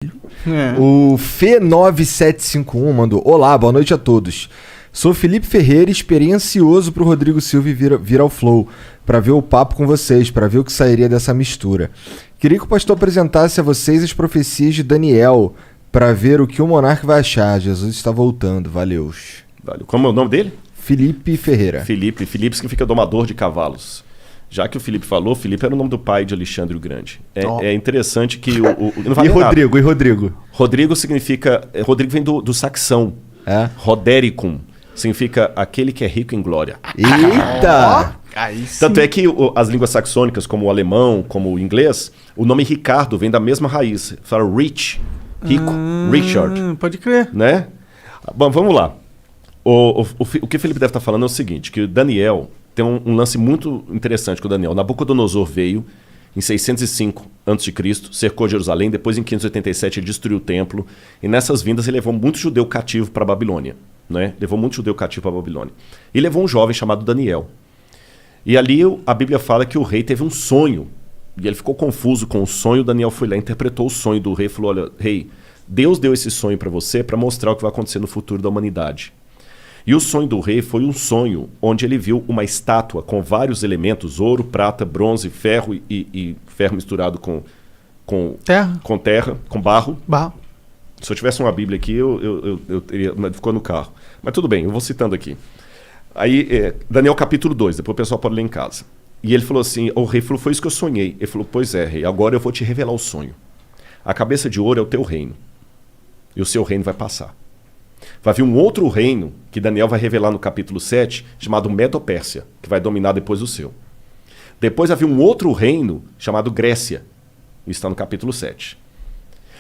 O Fê9751 mandou: Olá, boa noite a todos. Sou Felipe Ferreira, experiencioso pro Rodrigo Silva vir ao Flow, para ver o papo com vocês, para ver o que sairia dessa mistura. Queria que o pastor apresentasse a vocês as profecias de Daniel, para ver o que o monarca vai achar. Jesus está voltando, valeu. Como é o nome dele? Felipe Ferreira. Felipe significa domador de cavalos. Já que o Felipe falou, Felipe era o nome do pai de Alexandre o Grande. É interessante que não vale Rodrigo, nada. E Rodrigo? Rodrigo significa... Rodrigo vem do saxão. É? Rodericum. Significa aquele que é rico em glória. Eita! Tanto é que as línguas saxônicas, como o alemão, como o inglês, o nome Ricardo vem da mesma raiz. Fala rich, rico, Richard. Pode crer. Né? Bom, vamos lá. O que o Felipe deve estar falando é o seguinte, que o Daniel... Tem um lance muito interessante com o Daniel. Nabucodonosor veio em 605 a.C., cercou Jerusalém, depois em 587 ele destruiu o templo, e nessas vindas ele levou muito judeu cativo para a Babilônia. Né? Levou muito judeu cativo para a Babilônia. E levou um jovem chamado Daniel. E ali a Bíblia fala que o rei teve um sonho, e ele ficou confuso com o sonho. Daniel foi lá, interpretou o sonho do rei e falou: olha, rei, Deus deu esse sonho para você para mostrar o que vai acontecer no futuro da humanidade. E o sonho do rei foi um sonho onde ele viu uma estátua com vários elementos: ouro, prata, bronze, ferro e ferro misturado com terra, com barro. Se eu tivesse uma Bíblia aqui, eu teria, mas ficou no carro. Mas tudo bem, eu vou citando aqui. Aí, Daniel capítulo 2, depois o pessoal pode ler em casa. E ele falou assim, o rei falou: foi isso que eu sonhei. Ele falou: pois é, rei, agora eu vou te revelar o sonho. A cabeça de ouro é o teu reino. E o seu reino vai passar. Vai vir um outro reino, que Daniel vai revelar no capítulo 7, chamado Medo-Pérsia, que vai dominar depois do seu. Depois vai vir um outro reino, chamado Grécia. Isso está no capítulo 7.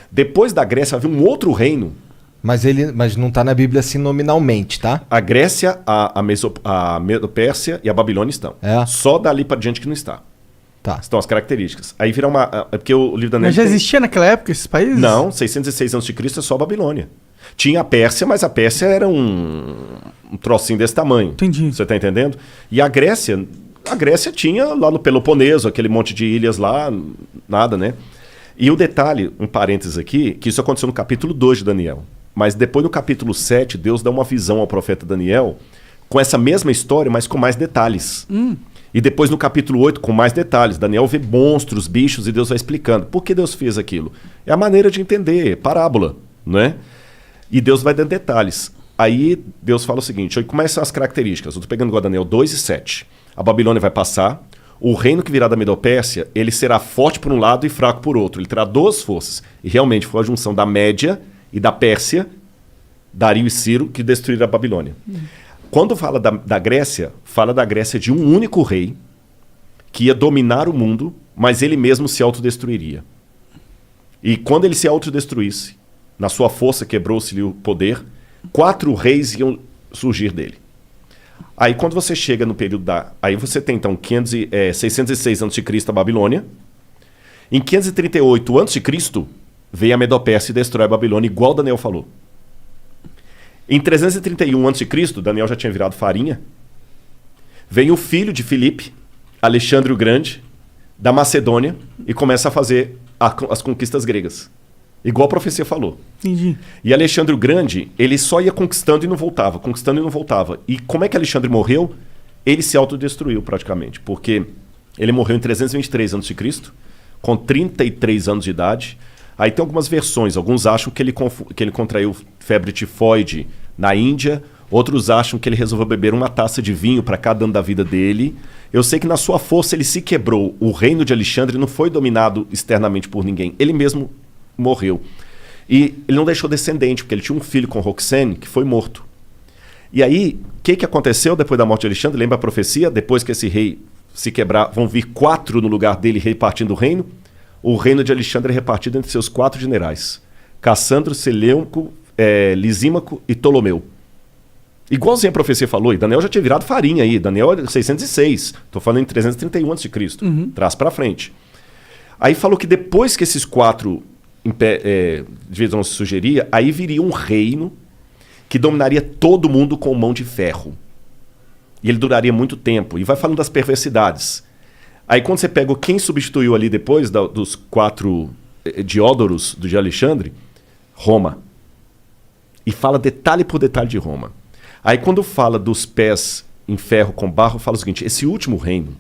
Depois da Grécia vai vir um outro reino. Mas não está na Bíblia assim nominalmente, tá? A Grécia, a Medo-Pérsia e a Babilônia estão. Só dali para diante que não está. Tá. Estão as características. Aí vira uma... É porque o livro da Mas já existia naquela época esses países? Não, 606 a.C. é só a Babilônia. Tinha a Pérsia, mas a Pérsia era um trocinho desse tamanho. Entendi. Você está entendendo? E a Grécia tinha lá no Peloponeso, aquele monte de ilhas lá, nada, né? E o detalhe, um parênteses aqui, que isso aconteceu no capítulo 2 de Daniel. Mas depois no capítulo 7, Deus dá uma visão ao profeta Daniel com essa mesma história, mas com mais detalhes. E depois no capítulo 8, com mais detalhes. Daniel vê monstros, bichos, e Deus vai explicando. Por que Deus fez aquilo? É a maneira de entender, parábola, não é? E Deus vai dando detalhes. Aí Deus fala o seguinte, como são as características? Eu estou pegando igual Daniel 2 e 7. A Babilônia vai passar, o reino que virá da Medo-Pérsia, ele será forte por um lado e fraco por outro. Ele terá duas forças. E realmente foi a junção da Média e da Pérsia, Dario e Ciro, que destruíram a Babilônia. Quando fala da Grécia, fala da Grécia de um único rei que ia dominar o mundo, mas ele mesmo se autodestruiria. E quando ele se autodestruísse, na sua força quebrou-se-lhe o poder, 4 reis iam surgir dele. Aí quando você chega no período aí você tem então 606 a.C. a Babilônia. Em 538 a.C. veio a Medo-Pérsia e destrói a Babilônia, igual Daniel falou. Em 331 a.C., Daniel já tinha virado farinha, vem o filho de Filipe, Alexandre o Grande, da Macedônia, e começa a fazer as conquistas gregas. Igual a profecia falou. Entendi. E Alexandre o Grande, ele só ia conquistando e não voltava, conquistando e não voltava. E como é que Alexandre morreu? Ele se autodestruiu praticamente, porque ele morreu em 323 a.C., com 33 anos de idade. Aí tem algumas versões, alguns acham que ele contraiu febre tifoide na Índia, outros acham que ele resolveu beber uma taça de vinho para cada ano da vida dele. Eu sei que na sua força ele se quebrou. O reino de Alexandre não foi dominado externamente por ninguém, ele mesmo morreu. E ele não deixou descendente, porque ele tinha um filho com Roxane que foi morto. E aí, o que aconteceu depois da morte de Alexandre? Lembra a profecia? Depois que esse rei se quebrar, vão vir 4 no lugar dele repartindo o reino. O reino de Alexandre é repartido entre seus 4 generais: Cassandro, Seleuco, Lisímaco e Ptolomeu. Igualzinho a profecia falou, e Daniel já tinha virado farinha aí. Daniel é 606, estou falando em 331 a.C., traz para frente. Aí falou que depois que esses 4 divisões se sugeria, aí viria um reino que dominaria todo mundo com mão de ferro. E ele duraria muito tempo. E vai falando das perversidades. Aí quando você pega quem substituiu ali depois dos 4 Diódoros de Alexandre, Roma. E fala detalhe por detalhe de Roma. Aí quando fala dos pés em ferro com barro, fala o seguinte: esse último reino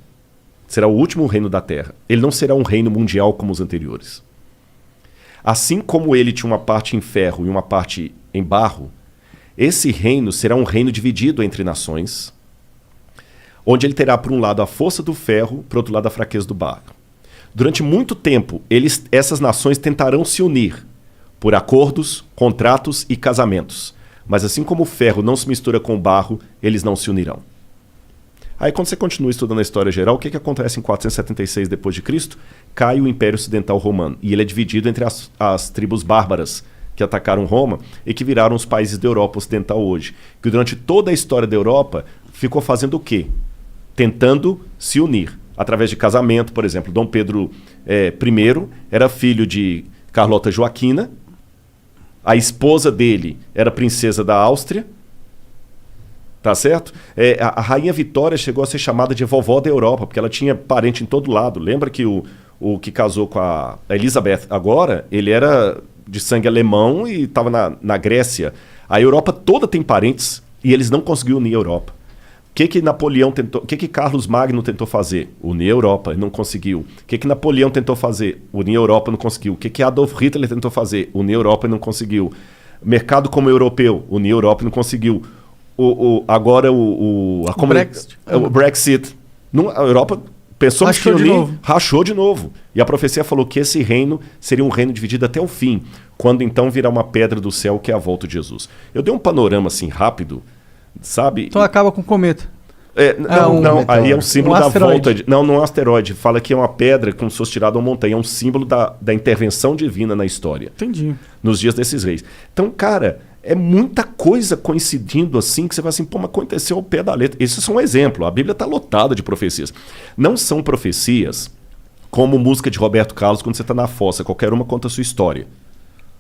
será o último reino da Terra. Ele não será um reino mundial como os anteriores. Assim como ele tinha uma parte em ferro e uma parte em barro, esse reino será um reino dividido entre nações, onde ele terá, por um lado, a força do ferro, por outro lado, a fraqueza do barro. Durante muito tempo, essas nações tentarão se unir por acordos, contratos e casamentos. Mas assim como o ferro não se mistura com o barro, eles não se unirão. Aí quando você continua estudando a história geral, o que acontece em 476 d.C.? Cai o Império Ocidental Romano. E ele é dividido entre as tribos bárbaras que atacaram Roma e que viraram os países da Europa Ocidental hoje. Que durante toda a história da Europa ficou fazendo o quê? Tentando se unir. Através de casamento, por exemplo. Dom Pedro I era filho de Carlota Joaquina. A esposa dele era princesa da Áustria. Tá certo? A Rainha Vitória chegou a ser chamada de vovó da Europa, porque ela tinha parente em todo lado. Lembra que o que casou com a Elizabeth agora, ele era de sangue alemão e estava na Grécia. A Europa toda tem parentes e eles não conseguiram unir a Europa. O que Napoleão tentou? O que Carlos Magno tentou fazer? Unir a Europa, ele não conseguiu. O que Napoleão tentou fazer? Unir a Europa, não conseguiu. O que Adolf Hitler tentou fazer? Unir a Europa e não conseguiu. Mercado como europeu, unir a Europa e não conseguiu. Agora o Brexit. A Europa pensou que se unir, rachou de novo. E a profecia falou que esse reino seria um reino dividido até o fim, quando então virá uma pedra do céu, que é a volta de Jesus. Eu dei um panorama assim rápido, sabe? Então acaba com o cometa. Não, aí é um símbolo da volta. Não é um asteroide. Fala que é uma pedra como se fosse tirada uma montanha. É um símbolo da intervenção divina na história. Entendi. Nos dias desses reis. Então, cara, é muita coisa coincidindo assim, que você vai assim, pô, mas aconteceu ao pé da letra. Esse é só um exemplo. A Bíblia está lotada de profecias. Não são profecias como música de Roberto Carlos quando você está na fossa. Qualquer uma conta a sua história.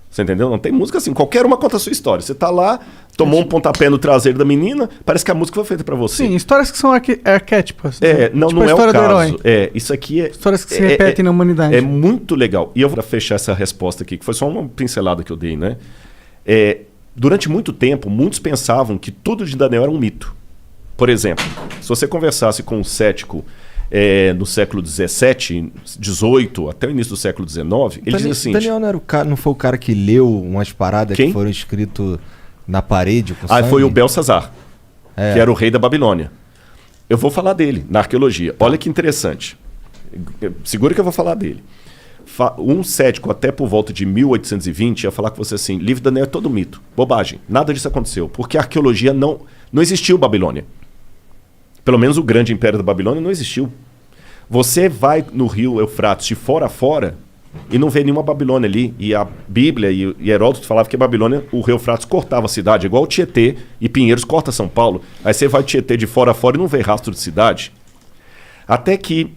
Você entendeu? Não tem música assim. Qualquer uma conta a sua história. Você tá lá, tomou um pontapé no traseiro da menina, parece que a música foi feita para você. Sim, histórias que são arquétipas. Não, tipo não é o caso. Isso aqui é... Histórias que se repetem na humanidade. É muito legal. E eu vou fechar essa resposta aqui, que foi só uma pincelada que eu dei, né? Durante muito tempo, muitos pensavam que tudo de Daniel era um mito. Por exemplo, se você conversasse com um cético no século XVII, XVIII, até o início do século XIX, ele dizia assim... Daniel não foi o cara que leu umas paradas que foram escritas na parede com sangue? Foi o Belsazar, que era o rei da Babilônia. Eu vou falar dele na arqueologia. Olha que interessante. Segura que eu vou falar dele. Um cético até por volta de 1820 ia falar com você assim: livro de Daniel é todo mito, bobagem, nada disso aconteceu, porque a arqueologia não existiu Babilônia. Pelo menos o grande império da Babilônia não existiu. Você vai no rio Eufrates de fora a fora e não vê nenhuma Babilônia ali. E a Bíblia e Heródoto falavam que a Babilônia, o rio Eufrates cortava a cidade, igual o Tietê e Pinheiros corta São Paulo. Aí você vai Tietê de fora a fora e não vê rastro de cidade. Até que,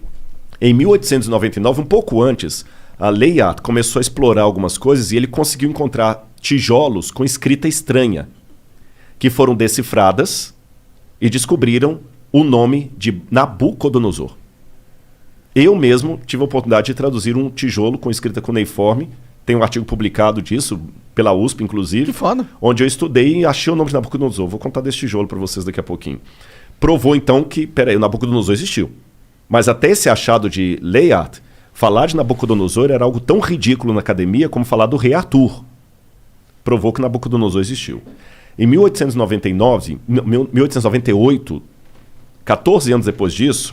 em 1899, um pouco antes, a Layard começou a explorar algumas coisas e ele conseguiu encontrar tijolos com escrita estranha, que foram decifradas e descobriram o nome de Nabucodonosor. Eu mesmo tive a oportunidade de traduzir um tijolo com escrita cuneiforme. Tem um artigo publicado disso, pela USP, inclusive. Que foda. Onde eu estudei e achei o nome de Nabucodonosor. Vou contar desse tijolo para vocês daqui a pouquinho. Provou, então, que, o Nabucodonosor existiu. Mas até esse achado de Layard, falar de Nabucodonosor era algo tão ridículo na academia como falar do rei Arthur. Provou que Nabucodonosor existiu. Em 1898, 14 anos depois disso,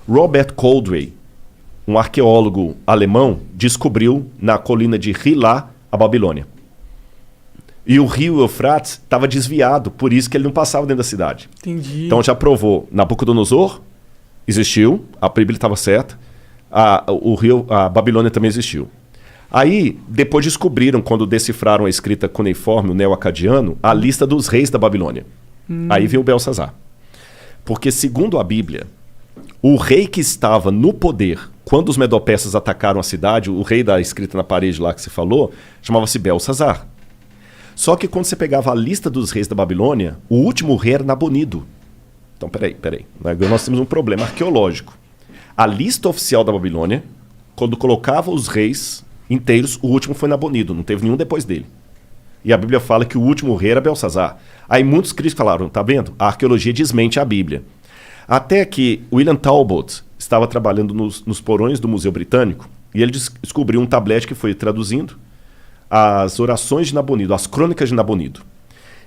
Robert Coldray, um arqueólogo alemão, descobriu na colina de Hilá a Babilônia. E o rio Eufrates estava desviado, por isso que ele não passava dentro da cidade. Entendi. Então já provou, Nabucodonosor existiu, a Bíblia estava certa, a Babilônia também existiu. Aí, depois descobriram, quando decifraram a escrita cuneiforme, o neo-acadiano, a lista dos reis da Babilônia. Aí veio o Belsazar. Porque, segundo a Bíblia, o rei que estava no poder quando os medo-persas atacaram a cidade, o rei da escrita na parede lá que você falou, chamava-se Belsazar. Só que quando você pegava a lista dos reis da Babilônia, o último rei era Nabonido. Então, peraí. Agora nós temos um problema arqueológico. A lista oficial da Babilônia, quando colocava os reis inteiros, o último foi Nabonido, não teve nenhum depois dele. E a Bíblia fala que o último rei era Belsazar. Aí muitos críticos falaram, tá vendo? A arqueologia desmente a Bíblia. Até que William Talbot estava trabalhando nos porões do Museu Britânico e ele descobriu um tablete que foi traduzindo as orações de Nabonido, as crônicas de Nabonido.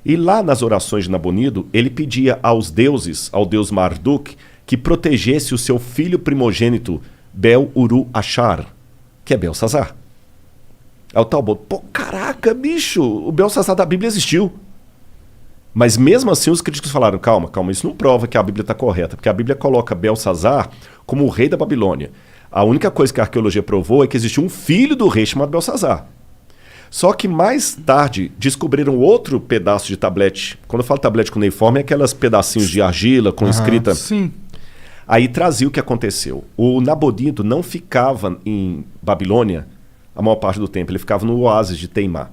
E lá nas orações de Nabonido, ele pedia aos deuses, ao deus Marduk, que protegesse o seu filho primogênito, Bel-Uru-Achar, que é Belsazar. Aí o Talbot, pô, caraca, bicho, o Belsazar da Bíblia existiu. Mas mesmo assim os críticos falaram, calma, isso não prova que a Bíblia está correta, porque a Bíblia coloca Belsazar como o rei da Babilônia. A única coisa que a arqueologia provou é que existiu um filho do rei chamado Belsazar. Só que mais tarde descobriram outro pedaço de tablete. Quando eu falo tablete cuneiforme, é aquelas pedacinhos de argila com escrita. Sim. Aí trazia o que aconteceu. O Nabonido não ficava em Babilônia a maior parte do tempo, ele ficava no oásis de Teimá.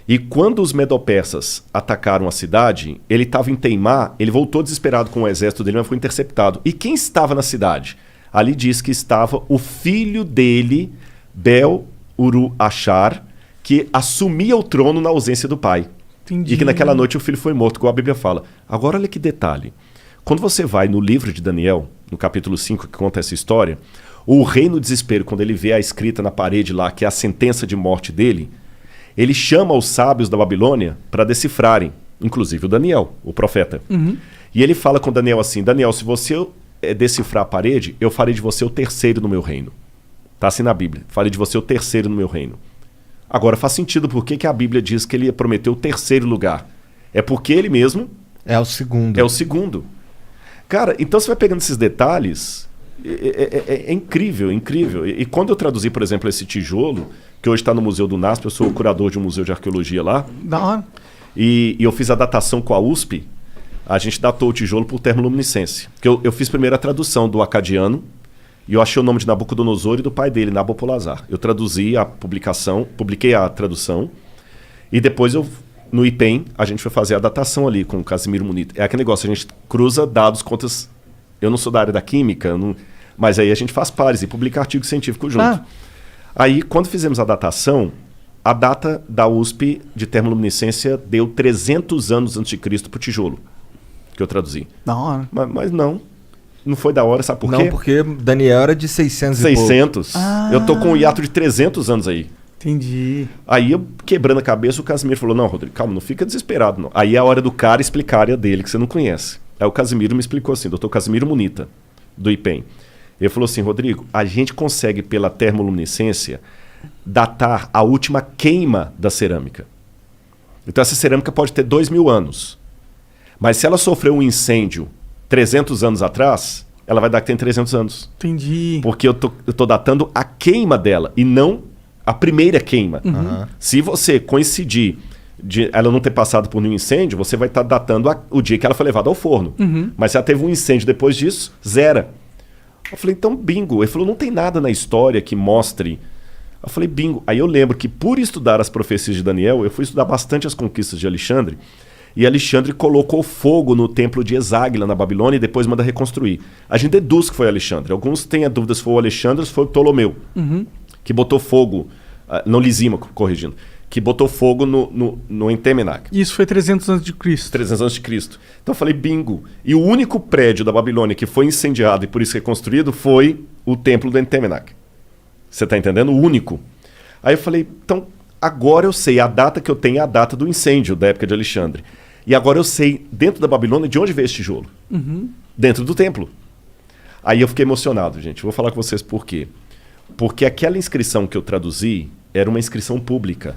E quando os medo-persas atacaram a cidade, ele estava em Teimá, ele voltou desesperado com o exército dele, mas foi interceptado. E quem estava na cidade? Ali diz que estava o filho dele, Bel-Uru-Achar, que assumia o trono na ausência do pai. Entendi. E que naquela noite o filho foi morto, como a Bíblia fala. Agora olha que detalhe. Quando você vai no livro de Daniel, no capítulo 5, que conta essa história, o rei no desespero, quando ele vê a escrita na parede lá, que é a sentença de morte dele, ele chama os sábios da Babilônia para decifrarem, inclusive o Daniel, o profeta. Uhum. E ele fala com Daniel assim, Daniel, se você decifrar a parede, eu farei de você o terceiro no meu reino. Está assim na Bíblia, farei de você o terceiro no meu reino. Agora faz sentido por que a Bíblia diz que ele prometeu o terceiro lugar. É porque ele mesmo... É o segundo. É o segundo. Cara, então você vai pegando esses detalhes, é incrível, incrível. E quando eu traduzi, por exemplo, esse tijolo, que hoje está no Museu do NASP, eu sou o curador de um museu de arqueologia lá, Da hora. e eu fiz a datação com a USP, a gente datou o tijolo por termoluminescência. Eu fiz primeiro a tradução do acadiano, e eu achei o nome de Nabucodonosor e do pai dele, Nabopolassar. Eu traduzi a publicação, publiquei a tradução, e depois no IPEM, a gente foi fazer a datação ali com o Casimiro Munita. É aquele negócio, a gente cruza dados, contas... Eu não sou da área da química, mas aí a gente faz pares e publica artigo científico junto. Ah. Aí, quando fizemos a datação, a data da USP de termoluminescência deu 300 anos antes de Cristo para o tijolo, que eu traduzi. Da hora. Mas não foi da hora, sabe por quê? Não, porque Daniel era de 600 e pouco. 600. Eu tô com um hiato de 300 anos aí. Entendi. Aí, eu quebrando a cabeça, o Casimiro falou, não, Rodrigo, calma, não fica desesperado, não. Aí é a hora do cara explicar a área dele, que você não conhece. Aí o Casimiro me explicou assim, doutor Casimiro Munita, do IPEM. Ele falou assim, Rodrigo, a gente consegue, pela termoluminescência, datar a última queima da cerâmica. Então essa cerâmica pode ter 2.000 anos. Mas se ela sofreu um incêndio 300 anos atrás, ela vai dar que tem 300 anos. Entendi. Porque eu tô datando a queima dela e não a primeira queima. Uhum. Se você coincidir de ela não ter passado por nenhum incêndio, você vai estar datando o dia que ela foi levada ao forno. Uhum. Mas se ela teve um incêndio depois disso, zera. Eu falei, então bingo. Ele falou, não tem nada na história que mostre. Eu falei, bingo. Aí eu lembro que por estudar as profecias de Daniel, eu fui estudar bastante as conquistas de Alexandre, e Alexandre colocou fogo no templo de Eságuila, na Babilônia, e depois manda reconstruir. A gente deduz que foi Alexandre. Alguns têm a dúvida se foi o Alexandre ou se foi o Ptolomeu, que botou fogo, não Lisímaco, corrigindo, que botou fogo no Entemenac. Isso foi 300 anos de Cristo. 300 anos de Cristo. Então eu falei, bingo. E o único prédio da Babilônia que foi incendiado e por isso reconstruído foi o templo do Entemenac. Você está entendendo? O único. Aí eu falei, então agora eu sei, a data que eu tenho é a data do incêndio da época de Alexandre. E agora eu sei, dentro da Babilônia, de onde veio esse tijolo. Dentro do templo. Aí eu fiquei emocionado, gente. Vou falar com vocês por quê. Porque aquela inscrição que eu traduzi era uma inscrição pública.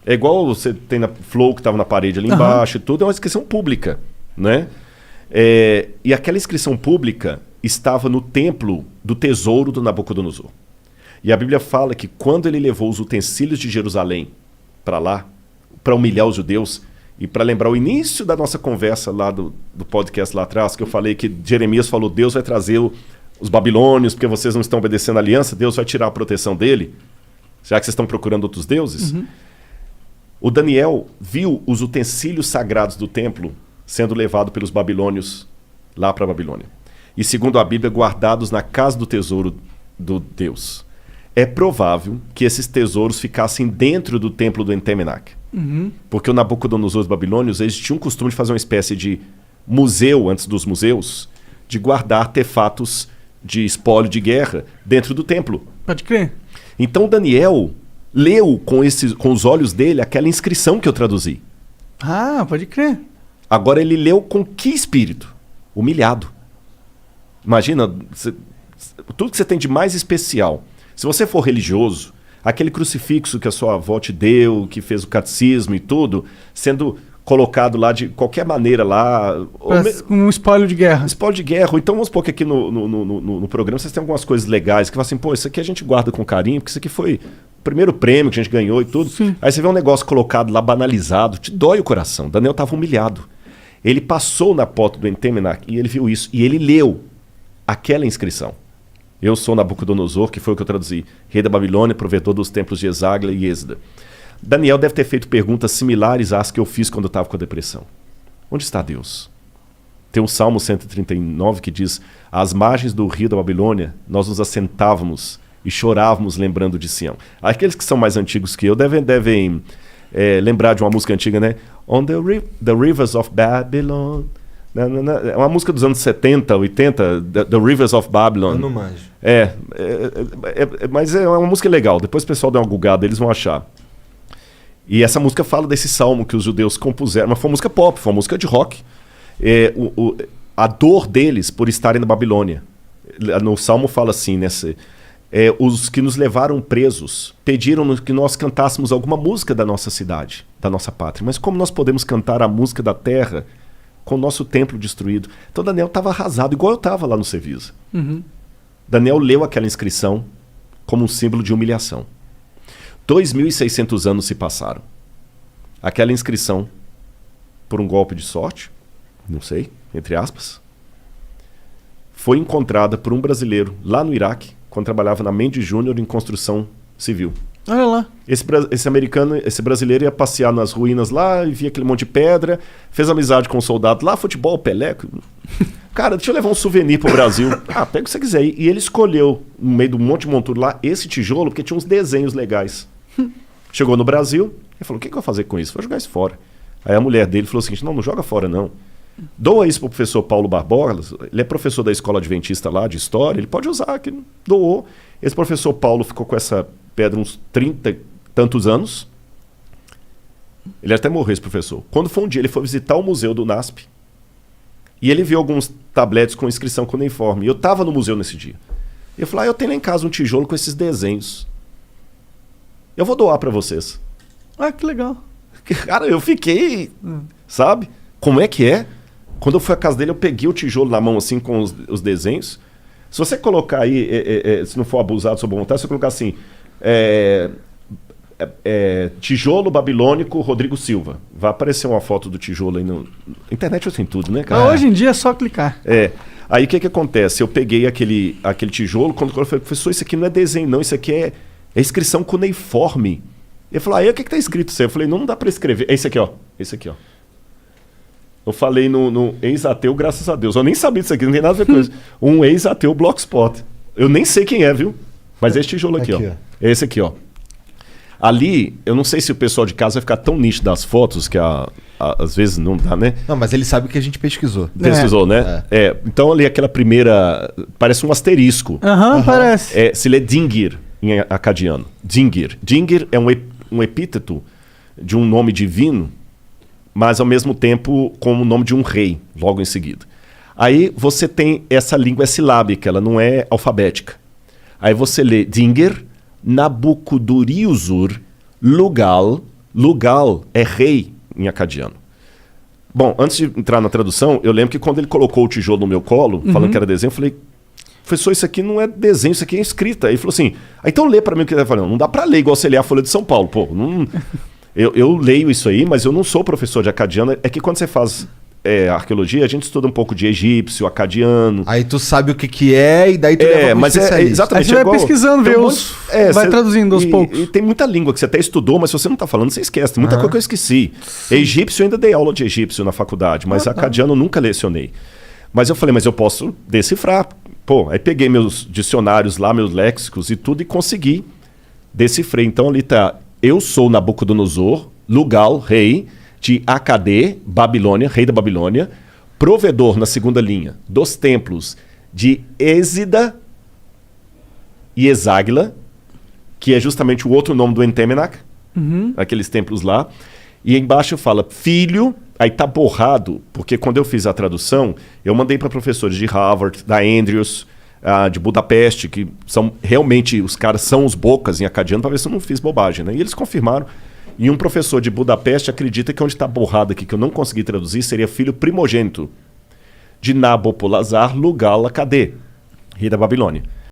É igual você tem na Flow que estava na parede ali embaixo e tudo, é uma inscrição pública, né? E aquela inscrição pública estava no templo do tesouro do Nabucodonosor. E a Bíblia fala que quando ele levou os utensílios de Jerusalém para lá, para humilhar os judeus, e para lembrar o início da nossa conversa lá do podcast lá atrás, que eu falei que Jeremias falou, Deus vai trazer os babilônios, porque vocês não estão obedecendo a aliança, Deus vai tirar a proteção dele, já que vocês estão procurando outros deuses. O Daniel viu os utensílios sagrados do templo sendo levados pelos babilônios lá para a Babilônia. E segundo a Bíblia, guardados na casa do tesouro do Deus. é provável que esses tesouros ficassem dentro do templo do Entemenach. Porque o Nabucodonosor dos babilônios, eles tinham o costume de fazer uma espécie de museu, antes dos museus, de guardar artefatos de espólio de guerra dentro do templo. Pode crer. Então Daniel leu com os olhos dele aquela inscrição que eu traduzi. Ah, pode crer. Agora ele leu com que espírito? Humilhado. Imagina, tudo que você tem de mais especial. Se você for religioso, aquele crucifixo que a sua avó te deu, que fez o catecismo e tudo, sendo colocado lá de qualquer maneira lá... Com um espólio de guerra. Espólio de guerra. Ou então vamos supor que aqui no programa vocês têm algumas coisas legais, que falam assim, pô, isso aqui a gente guarda com carinho, porque isso aqui foi o primeiro prêmio que a gente ganhou e tudo. Sim. Aí você vê um negócio colocado lá, banalizado, te dói o coração. Daniel estava humilhado. Ele passou na porta do Entemenach e ele viu isso. E ele leu aquela inscrição. Eu sou Nabucodonosor, que foi o que eu traduzi. Rei da Babilônia, provedor dos templos de Esagla e Êsda. Daniel deve ter feito perguntas similares às que eu fiz quando eu estava com a depressão. Onde está Deus? Tem o Salmo 139 que diz: às margens do rio da Babilônia, nós nos assentávamos e chorávamos lembrando de Sião. Aqueles que são mais antigos que eu devem lembrar de uma música antiga, né? On the rivers of Babylon. É uma música dos anos 70, 80, The Rivers of Babylon. Eu não manjo. Mas é uma música legal. Depois o pessoal dá uma gulgada, eles vão achar. E essa música fala desse salmo que os judeus compuseram. Mas foi uma música pop, foi uma música de rock. A dor deles por estarem na Babilônia. No salmo fala assim, os que nos levaram presos pediram que nós cantássemos alguma música da nossa cidade, da nossa pátria. Mas como nós podemos cantar a música da terra com o nosso templo destruído? Então Daniel estava arrasado, igual eu estava lá no Cevisa. Daniel leu aquela inscrição como um símbolo de humilhação. 2.600 anos se passaram. Aquela inscrição, por um golpe de sorte, não sei, entre aspas, foi encontrada por um brasileiro lá no Iraque, quando trabalhava na Mendes Júnior em construção civil. Olha lá. Esse brasileiro ia passear nas ruínas lá e via aquele monte de pedra, fez amizade com um soldado lá, futebol, Pelé. Cara, deixa eu levar um souvenir pro Brasil. Pega o que você quiser. E ele escolheu, no meio do monte de monturo lá, esse tijolo, porque tinha uns desenhos legais. Chegou no Brasil, ele falou: o que eu vou fazer com isso? Vou jogar isso fora. Aí a mulher dele falou o seguinte: não joga fora não. Doa isso pro professor Paulo Barbosa, ele é professor da escola adventista lá, de história, ele pode usar, que doou. Esse professor Paulo ficou com essa pedra uns 30 e tantos anos. Ele até morreu, esse professor. Quando foi um dia, ele foi visitar o museu do NASP e ele viu alguns tabletes com inscrição cuneiforme. E eu estava no museu nesse dia. E eu falei: eu tenho lá em casa um tijolo com esses desenhos. Eu vou doar para vocês. Ah, que legal. Cara, eu fiquei, sabe? Como é que é? Quando eu fui à casa dele, eu peguei o tijolo na mão assim com os desenhos. Se você colocar aí, se não for abusado sua boa vontade, se você colocar assim, tijolo babilônico Rodrigo Silva, vai aparecer uma foto do tijolo aí no... Internet tem tudo, né, cara? Hoje em dia é só clicar. Aí o que acontece? Eu peguei aquele tijolo, quando eu falei: professor, isso aqui não é desenho não, isso aqui é inscrição cuneiforme. Ele falou: aí o que está escrito isso aí? Eu falei: não dá para escrever. É esse aqui, ó. Esse aqui, ó. Eu falei no ex-ateu, graças a Deus. Eu nem sabia disso aqui, não tem nada a ver com isso. Um ex-ateu Blogspot. Eu nem sei quem é, viu? Mas é esse tijolo aqui, ó. É esse aqui, ó. Ali, eu não sei se o pessoal de casa vai ficar tão nítido das fotos, que às vezes não dá, né? Não, mas ele sabe que a gente pesquisou. Pesquisou, né? Então ali aquela primeira... Parece um asterisco. Parece. Se lê Dingir em acadiano. Dingir. Dingir é um epíteto de um nome divino, mas ao mesmo tempo como o nome de um rei, logo em seguida. Aí você tem essa língua silábica, ela não é alfabética. Aí você lê Dingir, Nabucodonosor, Lugal. Lugal é rei em acadiano. Bom, antes de entrar na tradução, eu lembro que quando ele colocou o tijolo no meu colo, falando que era desenho, eu falei: professor, isso aqui não é desenho, isso aqui é escrita. Aí ele falou assim: então lê para mim o que ele falou. Não dá para ler igual você lê a Folha de São Paulo. Pô, não... Eu leio isso aí, mas eu não sou professor de acadiano. É que quando você faz arqueologia, a gente estuda um pouco de egípcio, acadiano. Aí tu sabe o que é e daí tu leva pro especialista. Exatamente. Aí você vai pesquisando, vai traduzindo aos poucos. E tem muita língua que você até estudou, mas se você não está falando, você esquece. Tem muita coisa que eu esqueci. Egípcio, eu ainda dei aula de egípcio na faculdade, mas acadiano eu nunca lecionei. Mas eu falei: mas eu posso decifrar. Pô, aí peguei meus dicionários lá, meus léxicos e tudo, e consegui decifrei. Então ali tá, eu sou Nabucodonosor, Lugal, rei de Acadê, Babilônia, rei da Babilônia, provedor na segunda linha dos templos de Êxida e Eságila, que é justamente o outro nome do Entemenac, aqueles templos lá. E embaixo fala filho, aí tá borrado, porque quando eu fiz a tradução, eu mandei para professores de Harvard, da Andrews, de Budapeste, que são realmente, os caras são os bocas em acadiano, para ver se eu não fiz bobagem, né? E eles confirmaram. E um professor de Budapeste acredita que onde está borrado aqui, que eu não consegui traduzir, seria filho primogênito de Nabopolassar Lugal Acadê, rei da Babilônia.